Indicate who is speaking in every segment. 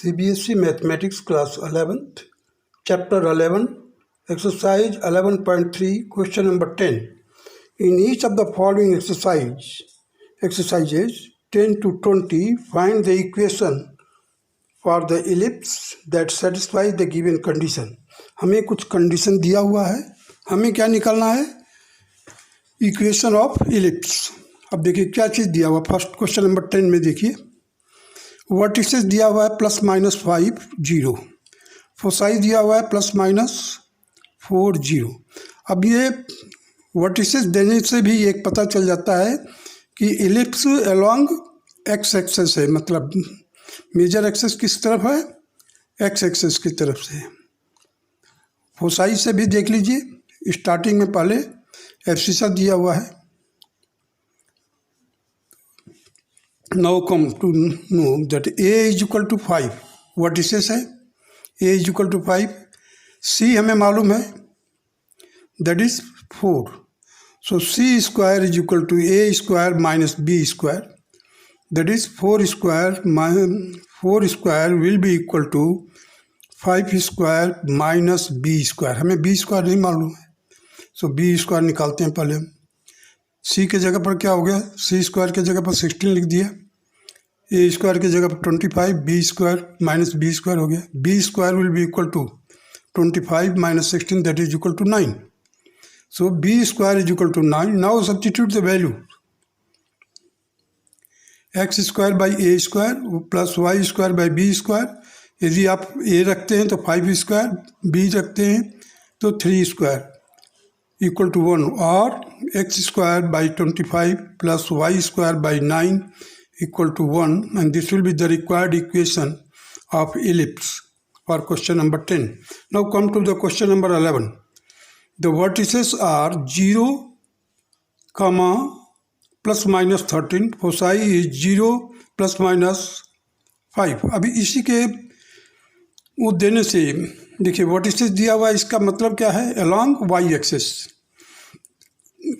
Speaker 1: CBSE Mathematics Class 11th, Chapter 11, Exercise 11.3, Question number 10. In each of the following exercises 10 to 20, find the equation for the ellipse that satisfies the given condition. हमें कुछ condition दिया हुआ है, हमें क्या निकालना है? Equation of ellipse. अब देखिए क्या चीज़ दिया हुआ. फर्स्ट क्वेश्चन नंबर 10 में देखिए वर्टिसेस दिया हुआ है +-5 0, फोसाई दिया हुआ है +-4 0. अब ये वर्टिसेस देने से भी एक पता चल जाता है कि इलिप्स अलोंग एक्स एक्सेस है, मतलब मेजर एक्सेस किस तरफ है? एक्स एक्सेस की तरफ से. फोसाई से भी देख लीजिए, स्टार्टिंग में पहले एब्सिसा दिया हुआ है. Now come to know that A is equal to 5 vertices है, A is equal to 5. C हमें मालूम है that is 4. So C square is equal to A square minus B square, that is 4 square will be equal to 5 square minus B square. हमें B square नहीं मालूम है, सो B square निकालते हैं पहले हम. सी के जगह पर क्या हो गया? सी स्क्वायर के जगह पर 16 लिख दिया, ए स्क्वायर की जगह पर 25, B square minus B square हो गया. B square will be equal to 25 minus 16, that is equal to 9. So B square is equal to 9. Now substitute the value. X square by A square plus Y square by B square. यदि आप ए रखते हैं तो 5 square, B रखते हैं तो 3 square equal to 1, और X square by 25 plus Y square by 9 equal to 1, and this will be the required equation of ellipse for question number 10. Now come to the question number 11. The vertices are 0, plus minus 13. Foci is 0 plus minus 5. अभी इसी के वो देने से देखिए vertices दिया हुआ है, इसका मतलब क्या है? along y access.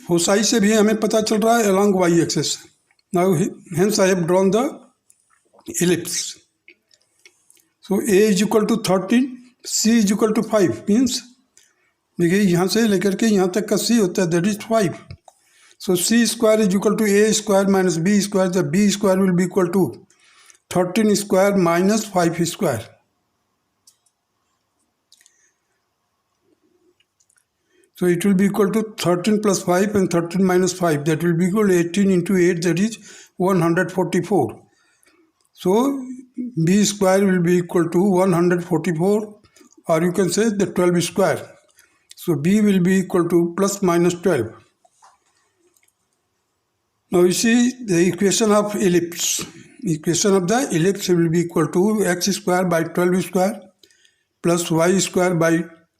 Speaker 1: फोसाई से भी हमें पता चल रहा है along y axis. Now hence I have drawn the ellipse. So A is equal to 13, C is equal to 5, means देखिए यहाँ से लेकर के यहाँ तक का C होता है, that is 5. So C square is equal to A square minus B square. The B square will be equal to 13 square minus 5 square. So it will be equal to 13 plus 5 and 13 minus 5. That will be equal to 18 into 8, that is 144. So B square will be equal to 144, or you can say the 12 square. So B will be equal to plus minus 12. Now you see the equation of ellipse. Equation of the ellipse will be equal to x square by 12 square plus y square by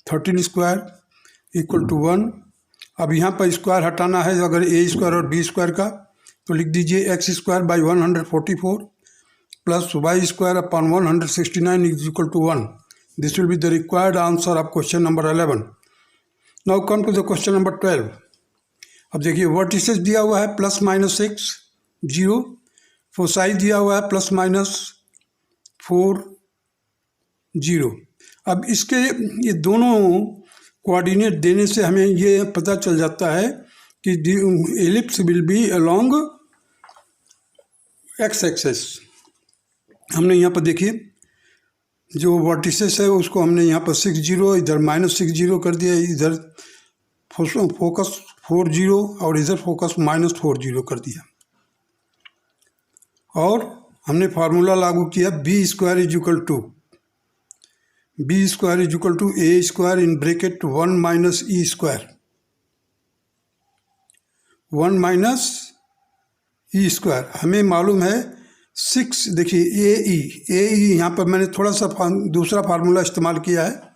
Speaker 1: 13 square equal to 1. अब यहाँ पर square हटाना है अगर A square और B square का, तो लिख दीजिए x square by 144 plus Y square upon 169 is equal to 1. This will be the required answer of question number 11. Now come to the question number 12. अब देखिए वर्टिसेस दिया हुआ है +-6 0, फोसाई दिया हुआ है +-4 0. अब इसके ये दोनों कोऑर्डिनेट देने से हमें ये पता चल जाता है कि ellipse will be along X axis. हमने यहाँ पर देखिए जो वर्टिसेस है उसको हमने यहाँ पर 6 0, इधर -6 0 कर दिया, इधर फोकस 4 0 और इधर फोकस -4 0 कर दिया. और हमने फार्मूला लागू किया B square is equal to B square is equal to A square in bracket 1 minus E square, 1 minus E square. हमें मालूम है 6. देखिए ए ई यहाँ पर मैंने थोड़ा सा दूसरा फार्मूला इस्तेमाल किया है.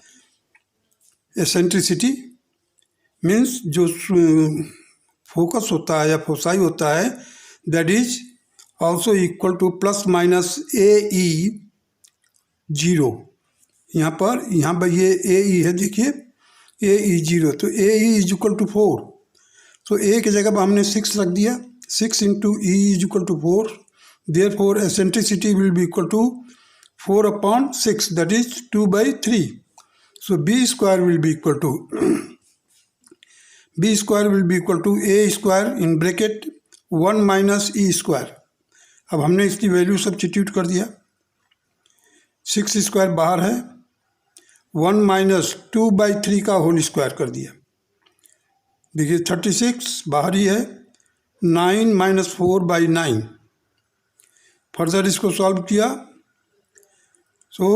Speaker 1: एसेंट्रिसिटी मीन्स जो फोकस होता है या फोसाई होता है that is also equal to plus minus a e 0. यहाँ पर ये ए ई है, देखिए ए ई 0, तो ए ई इज इक्वल टू 4. तो ए की जगह पर हमने 6 रख दिया, 6 into E is equal to 4. Therefore eccentricity will be equal to 4/6, that is 2/3. So b square will be equal to b square will be equal to a square in bracket 1 minus e square. अब हमने इसकी value substitute कर दिया. 6 square बाहर है, 1 minus 2/3 का whole square कर दिया. देखिए 36 बाहर ही है, 9 माइनस 4/9. फर्दर इसको सॉल्व किया, so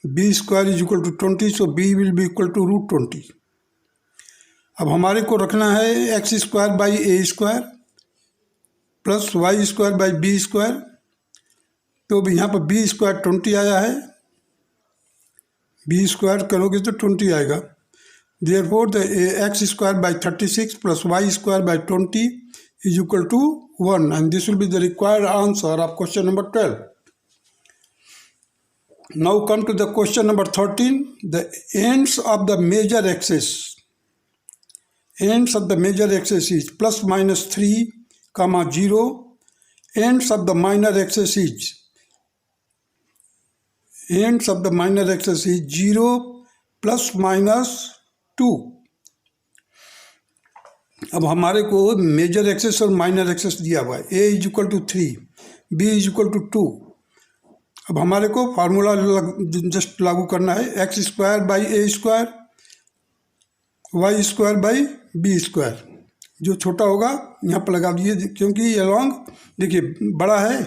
Speaker 1: B square is equal to 20. So b will be equal to √20. अब हमारे को रखना है x square by A square plus Y square by B square. तो अब यहाँ पर बी स्क्वायर 20 आया है, बी स्क्वायर करोगे तो 20 आएगा. Therefore the X square by 36 plus Y square by 20 is equal to 1, and this will be the required answer of question number 12. Now come to the question number 13. The ends of the major axis. Ends of the major axis is plus minus 3, 0. Ends of the minor axis is 0 plus minus 2. अब हमारे को major axis और minor axis दिया हुआ है. a is equal to 3, b is equal to 2. अब हमारे को फार्मूला जस्ट लागू करना है. X square by A square, Y square by B square. जो छोटा होगा यहाँ पर लगा दीजिए, क्योंकि अलॉन्ग देखिए बड़ा है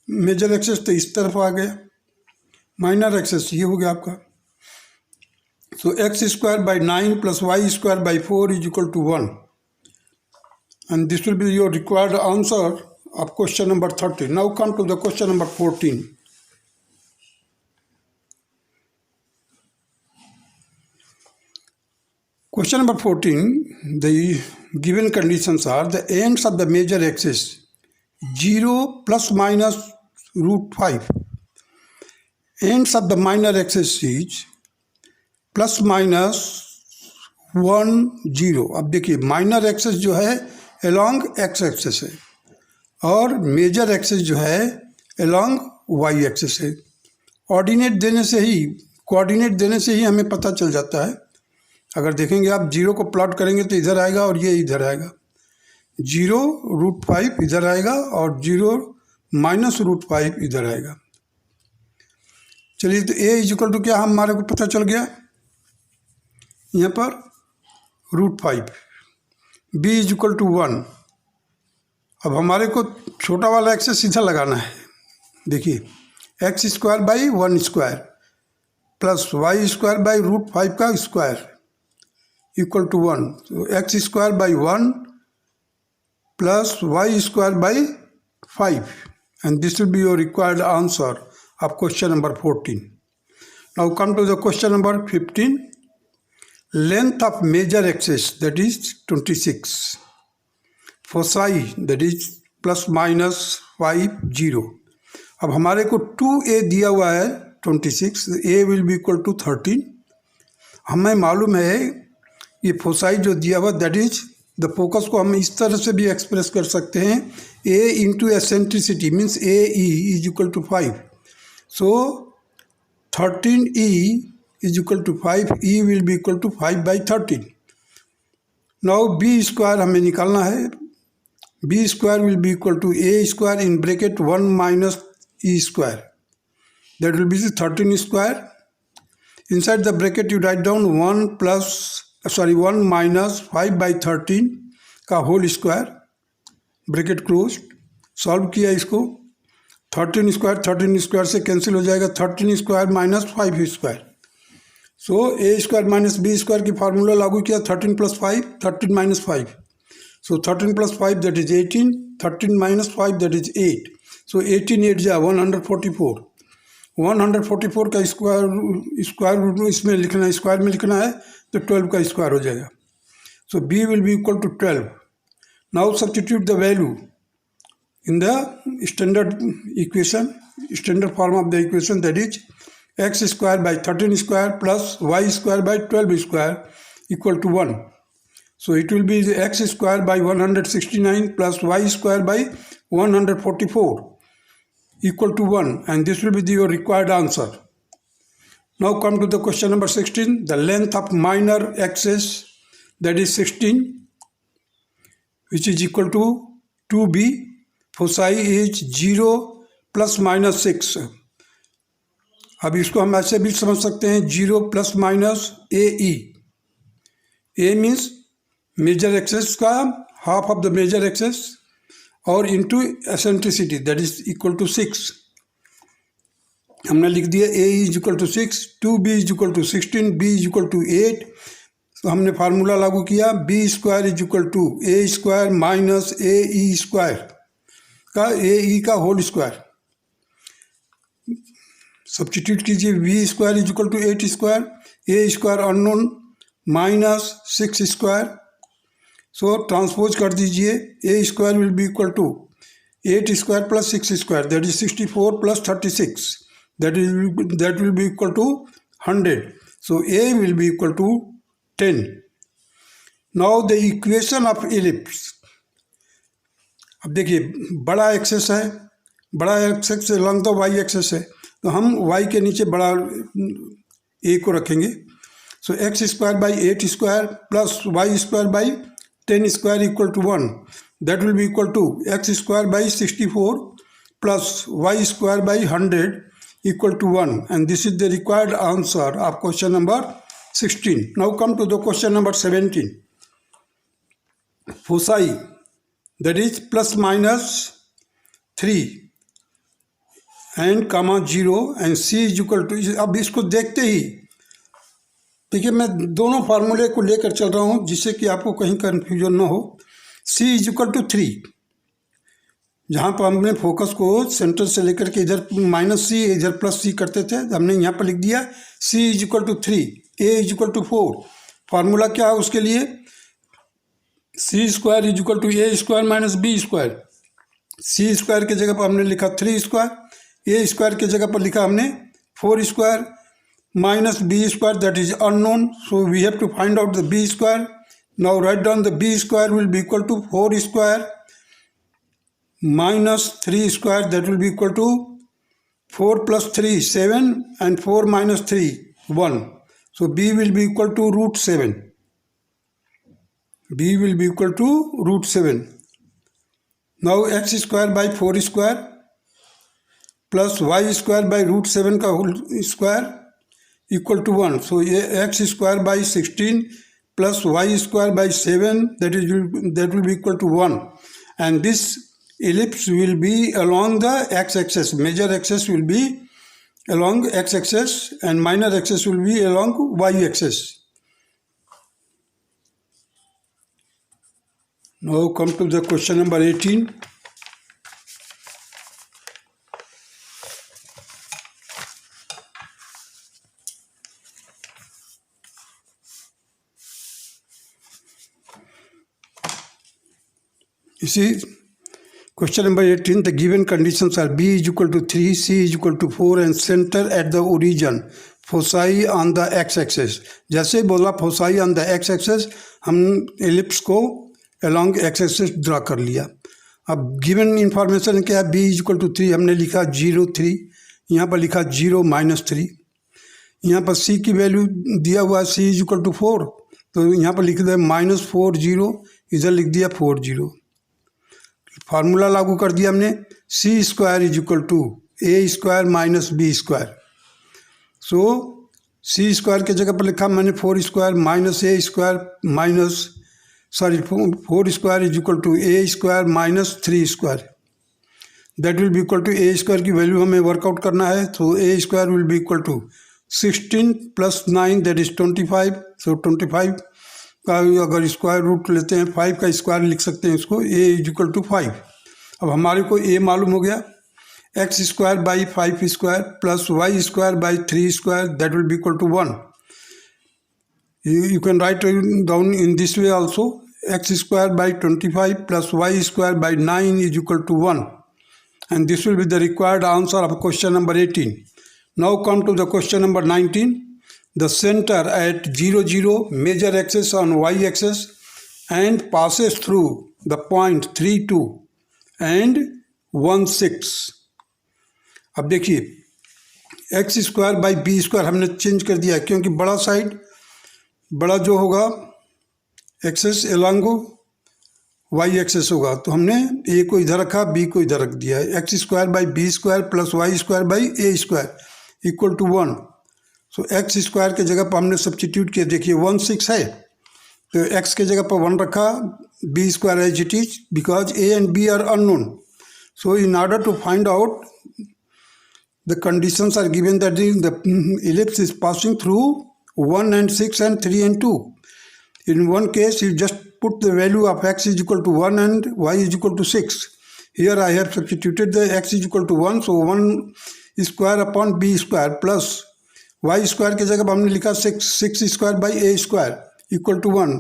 Speaker 1: मेजर एक्सेस तो इस तरफ आ गया, माइनर एक्सेस ये हो गया आपका. So x square by 9 plus Y square by 4 is equal to 1, and this will be your required answer of question number 30. Now come to the question number 14. Question number 14, the given conditions are the ends of the major axis 0 plus minus √5. Ends of the minor axis is plus minus 1, 0. अब देखिए minor access जो है along x access है और major access जो है along Y access है. Coordinate देने से ही हमें पता चल जाता है. अगर देखेंगे आप 0 को प्लॉट करेंगे तो इधर आएगा और ये इधर आएगा. 0 √5 इधर आएगा और 0 माइनस √5 इधर आएगा. चलिए, तो a इज इक्वल टू क्या हमारे को पता चल गया यहाँ पर √5, b इज इक्वल टू 1. अब हमारे को छोटा वाला एक्सेस सीधा लगाना है. देखिए x square by 1 square plus Y square by √5 का स्क्वायर इक्वल टू 1. तो X square by 1 plus Y square by 5, and this will be your required answer of question number 14. Now come to the question number 15. Length of major axis that is 26. Foci that is plus minus 5, 0. अब हमारे को 2a दिया हुआ है 26, a will be equal to 13. हमें मालूम है ये फोसाई जो दिया हुआ दैट इज द फोकस को हम इस तरह से भी एक्सप्रेस कर सकते हैं, a into eccentricity means a e is equal to 5. सो 13e is equal to 5, e will be equal to 5/13. Now b square हमें निकालना है. b square will be equal to a square in bracket 1 minus e square. That will be the 13 square. Inside the bracket you write down 1 minus 5/13 का whole square, bracket close. Solve किया इसको, 13 square से cancel हो जाएगा, 13 square minus 5 square. So a square minus b square की formula लागू किया, 13 plus 5, 13 minus 5. So 13 plus 5 that is 18, 13 minus 5 that is 8. So 18 8 जा 144. 144 का स्क्वायर रूट में इसमें लिखना है, स्क्वायर में लिखना है तो 12 का स्क्वायर हो जाएगा. So b will be equal to 12. Now substitute the value in the standard form of the equation, that is x square by 13 square plus y square by 12 square equal to 1. So it will be x square by 169 plus y square by 144. equal to 1, and this will be your required answer. Now come to the question number 16. The length of minor axis, that is 16, which is equal to 2b. Foci is 0 plus minus 6. अब इसको हम ऐसे भी समझ सकते हैं 0 plus minus AE. A means major axis का half of the major axis और into eccentricity, that is equal to 6. हमने लिख दिया A is equal to 6, 2b is equal to 16, b is equal to 8. तो हमने फार्मूला लागू किया, b square is equal to a square minus AE square का AE का होल स्क्वायर. सब्स्टिट्यूट कीजिए, b square is equal to 8 square, a square unknown minus 6 square. So transpose कर दीजिए, a square will be equal to 8 square plus 6 square, that is 64 plus 36, that will be equal to 100. So a will be equal to 10. Now the equation of ellipse. अब देखिए बड़ा axis है, बड़ा axis along the y axis है, तो हम y के नीचे बड़ा a को रखेंगे. So x square by 8 square plus y square by 10 square equal to 1. That will be equal to x square by 64 plus y square by 100 equal to 1, and this is the required answer of question number 16. Now come to the question number 17. Foci, that is plus minus 3 and comma 0 and c is equal to. अब इसको देखते ही देखिए मैं दोनों फार्मूले को लेकर चल रहा हूँ जिससे कि आपको कहीं कन्फ्यूजन ना हो. c is equal to 3, जहाँ पर हमने फोकस को सेंटर से लेकर के इधर माइनस सी इधर प्लस सी करते थे, हमने यहाँ पर लिख दिया c is equal to 3, a is equal to 4. Formula क्या है उसके लिए, c square is equal to a square minus b square. c square की जगह पर हमने लिखा 3 स्क्वायर, a स्क्वायर की जगह पर लिखा हमने 4 square minus b square, that is unknown. So we have to find out the b square. Now write down the b square will be equal to 4 square minus 3 square, that will be equal to 4 plus 3 7 and 4 minus 3 1. So b will be equal to root 7. b will be equal to root 7. Now x square by 4 square plus y square by root 7 का whole square equal to 1. So x square by 16 plus y square by 7, that will be equal to 1. And this ellipse will be along the x-axis. Major axis will be along x-axis and minor axis will be along y-axis. Now come to the question number 18. You see, question number 18, the given conditions are b is equal to 3, c is equal to 4 and center at the origin, foci on the x-axis. जैसे बोला foci on the x-axis, हम ellipse को along x-axis draw कर लिया. अब given information क्या है, b is equal to 3, हमने लिखा 0 3, यहाँ पर लिखा 0 minus 3. यहाँ पर c की वैल्यू दिया हुआ है c is equal to 4, तो यहाँ पर लिख दिया माइनस 4 0, इधर लिख दिया 4 0. फार्मूला लागू कर दिया हमने, c square is equal to a square minus b square. So c square की जगह पर लिखा मैंने 4 square minus a square minus 4 square is equal to a square minus 3 square. That will be equal to a square की value हमें work out करना है. तो a square will be equal to 16 plus 9, that is 25. So 25 का अगर square root लेते हैं 5 का स्क्वायर लिख सकते हैं इसको, a इज इक्वल टू 5. अब हमारे को a मालूम हो गया, x square by 5 square plus y square by 3 square, that will be equal to 1. You can write down in this way also, x square by 25 plus y square by 9 is equal to 1. And this will be the required answer of question number 18. Now come to the question number 19. The center at 0 0 major axis on y-axis and passes through the point 3 2 and 1 6. अब देखिए x square by B square हमने change कर दिया है, क्योंकि बड़ा side बड़ा जो होगा एक्सेस एलॉन्ग वाई एक्सेस होगा, तो हमने ए को इधर रखा, बी को इधर रख दिया है। X square by B square plus Y square by A square equal to 1। So x square के जगह पर हमने सब्स्टिट्यूट किया। देखिए 1 6 है, तो एक्स के जगह पर 1 रखा, b square as it is because a and b are unknown. So in order to find out the conditions are given that the ellipse is passing through 1 and 6 and 3 and 2. In one case, you just put the value of x is equal to 1 and y is equal to 6. Here I have substituted the x is equal to 1, so 1 square upon b square plus y square के जगह हमने लिखा 6 square by a square equal to 1.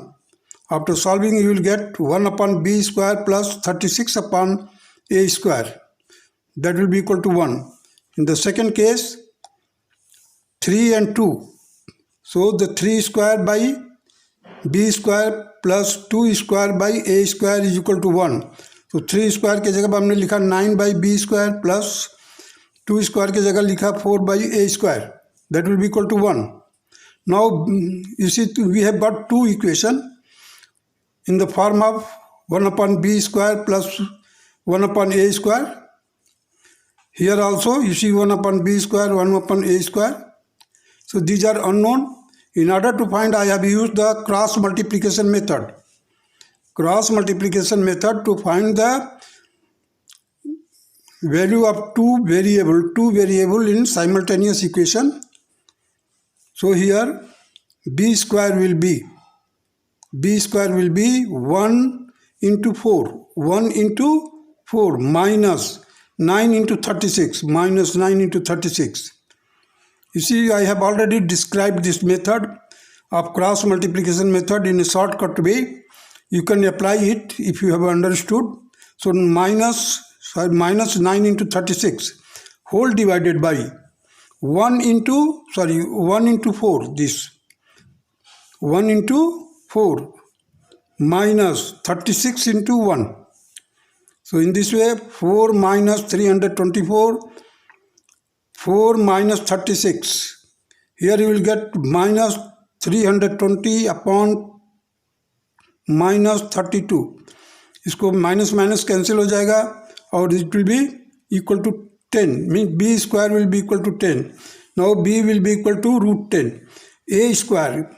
Speaker 1: After solving, you will get 1 upon b square plus 36 upon a square. That will be equal to 1. In the second case, 3 and 2. So the 3 square by b square plus 2 square by a square is equal to 1. So 3 square के जगह हमने लिखा 9 by b square plus 2 square के जगह लिखा 4 by a square. That will be equal to 1. Now you see we have got two equations in the form of 1 upon b square plus 1 upon a square. Here also you see 1 upon b square, 1 upon a square. So these are unknown. In order to find, I have used the cross multiplication method. Cross multiplication method to find the value of two variable in simultaneous equation. So here b square will be 1 into 4, 1 into 4 minus 9 into 36, minus 9 into 36. You see, I have already described this method of cross multiplication method in a shortcut way. You can apply it if you have understood. So minus 9 into 36 whole divided by 1 into 4, this 1 into 4 minus 36 into 1. So in this way 4 minus 324, 4 minus 36. Here you will get minus 320 upon minus 32. इसको minus minus cancel हो जाएगा और it will be equal to 10. Mean b square will be equal to 10. Now b will be equal to root 10. a square.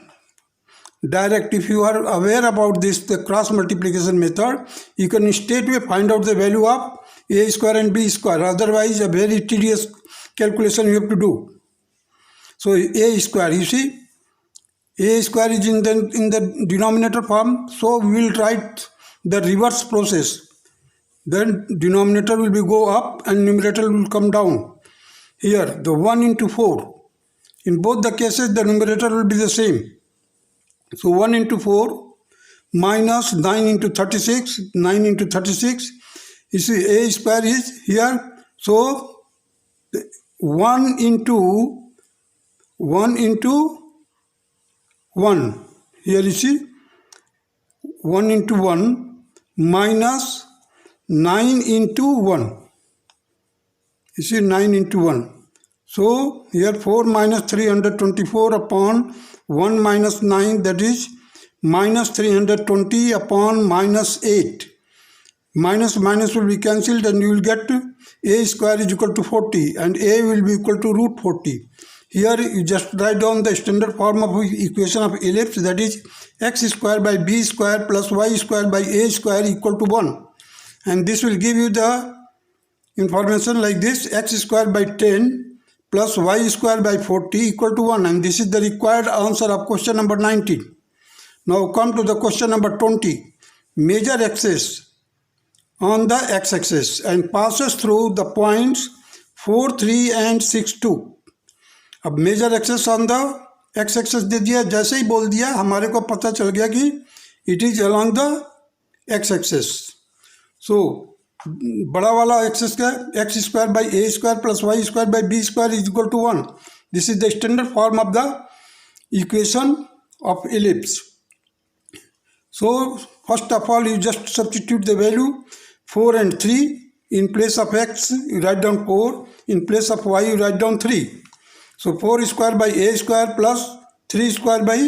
Speaker 1: Direct, if you are aware about this, the cross multiplication method, you can straightway find out the value of a square and b square. Otherwise, a very tedious calculation you have to do. So a square, you see, a square is in the denominator form. So we will write the reverse process. Then denominator will be go up and numerator will come down. Here the 1 into 4. In both the cases, the numerator will be the same. So 1 into 4 minus 9 into 36, 9 into 36. You see a square is here. So 1 into 1. Here you see 1 into 1 minus 9 into 1. You see 9 into 1. So here 4 minus 324 upon 1 minus 9, that is minus 320 upon minus 8. Minus minus will be cancelled and you will get a square is equal to 40 and a will be equal to root 40. Here you just write down the standard form of equation of ellipse, that is x square by b square plus y square by a square equal to 1. And this will give you the information like this: x square by 10 plus y square by 40 equal to 1, and this is the required answer of question number 19. Now come to the question number 20. Measure axis on the x-axis and passes through the points 4, 3 and 6, 2. अब major axis on the x axis दे दिया, जैसे ही बोल दिया हमारे को पता चल गया कि it is along the x axis. So बड़ा वाला एक्सेस का x square by A square plus Y square by B square is equal to 1. This is the standard form of the equation of ellipse. So first of all you just substitute the value 4 and 3 In place of x, you write down 4. In place of y, you write down 3. So 4 square by a square plus 3 square by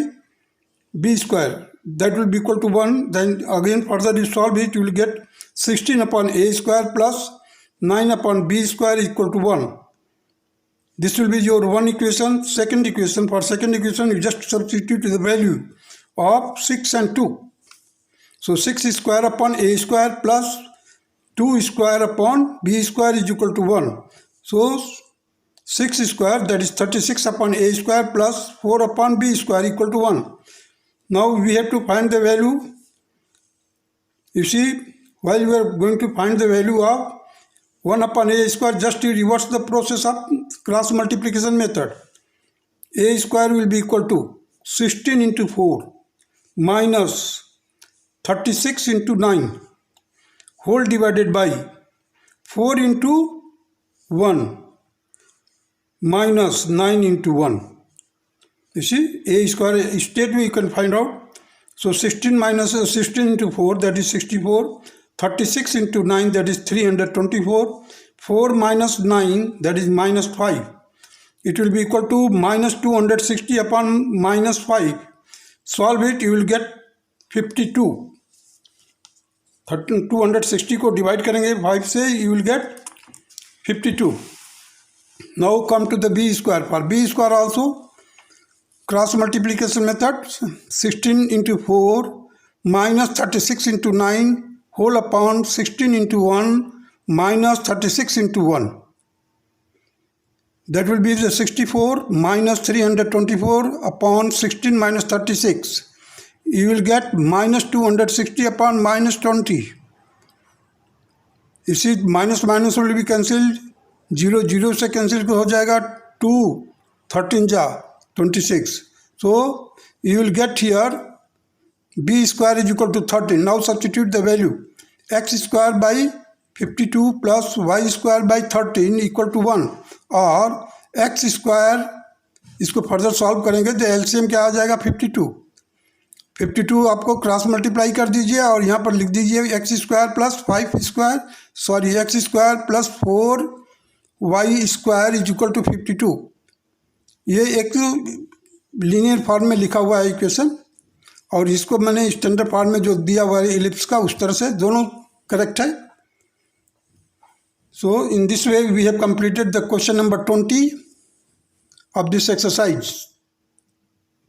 Speaker 1: b square. That will be equal to 1. Then again further you solve it, you will get 16 upon a square plus 9 upon b square equal to 1. This will be your one equation. Second equation, for second equation you just substitute the value of 6 and 2. So 6 square upon a square plus 2 square upon b square is equal to 1. So 6 square, that is 36 upon a square plus 4 upon b square equal to 1. Now we have to find the value. You see, while we are going to find the value of 1 upon a square, just to reverse the process of cross multiplication method. A square will be equal to 16 into 4 minus 36 into 9 whole divided by 4 into 1 minus 9 into 1. You see, a square straight away you can find out. So 16 minus 16 into 4, that is 64. 36 into 9, that is 324. 4 minus 9, that is minus 5. It will be equal to minus 260 upon minus 5. Solve it, you will get 52. 260 को divide करेंगे 5 से, you will get 52. Now come to the b square. For b square also cross multiplication method. 16 into 4 minus 36 into 9 whole upon 16 into 1 minus 36 into 1. That will be the 64 minus 324 upon 16 minus 36. You will get minus 260 upon minus 20. You see, minus minus will be cancelled. 0 0 से cancel हो जाएगा. 2 13 जा 26. So you will get here b square is equal to 13. Now substitute the value. X square by 52 plus y square by 13 equal to 1. और x square, इसको further solve करेंगे तो LCM क्या आ जाएगा 52. 52 आपको क्रॉस मल्टीप्लाई कर दीजिए और यहाँ पर लिख दीजिए x square plus 5 square, sorry x square plus 4 y square is equal to 52. ये एक लीनियर फॉर्म में लिखा हुआ है इक्वेशन, और इसको मैंने स्टैंडर्ड फॉर्म में जो दिया हुआ है इलिप्स का, उस तरह से दोनों करेक्ट है. So in this way we have completed the question number 20 of this exercise.